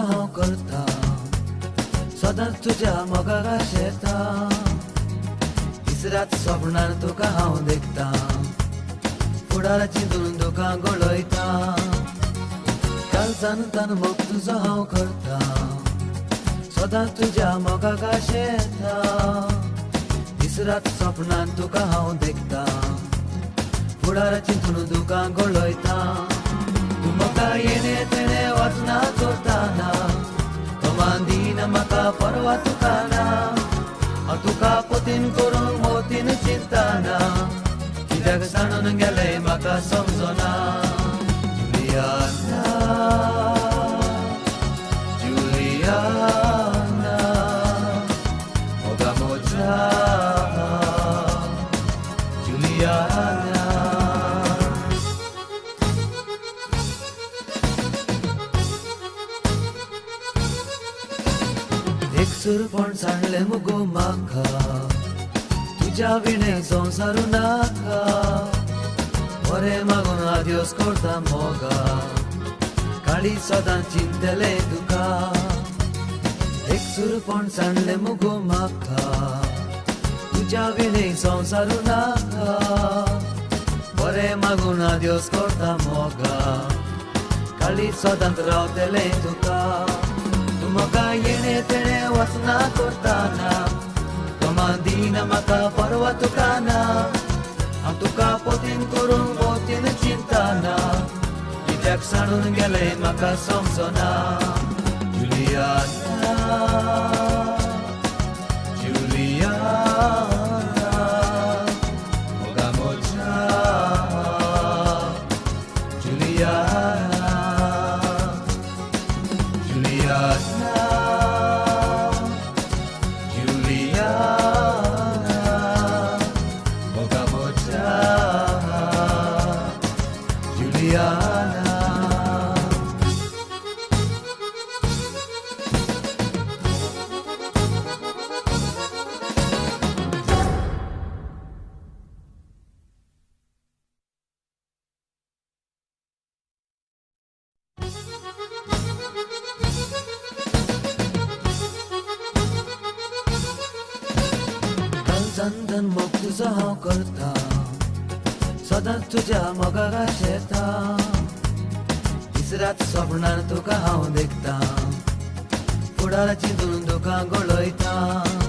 हांव करता सदांच तुज्या मोगाक शेता तिसऱ्याच स्वप्नान तुका हांव देखता फुडार चिंतून तुका गळयता कालचान तान मोग तुजो हांव करता सदांच तुज्या मोगाक शेता तिसऱ्याच स्वप्नान तुका हांव देखता फुडार चिंतून तुका गळयता तूं म्हाका येणे तेणे वचना चोरताना कमांदीन म्हाका परवा तुका ना हांव तुका पोतीन करून मोतीन चिंताना कित्याक सांडून गेलें म्हाका समजना जुलियाना जुलियाना मोगा मोजा जुलियाना सुरपण सांडले मुगो म्हाका तुज्या विणे संवसारू नाका बरें मागून आदिवस करता मोगा काळी सदां चिंतले तुका एक सुरपण सांडले मुगो म्हाका तुज्या विणे संवसारू नाका बरें मागून आदिवस करता मोगा काळी सदांच रावतले तुका म्हाका येणे तेणे वचना करताना कमांदीन म्हाका परवा तुका ना हांव तुका पोतीन करून मोतीन चिंताना कित्याक सांडून गेलें म्हाका समजना जुलियाना जुलियाना मोगा मोजा जुलियाना जुलियाना चंदन मोग तुजो हांव करता सदांच तुज्या मोगाक शेता तिसऱ्याच स्वप्नान तुका हांव देखता फुडार चिंतून तुका गळयता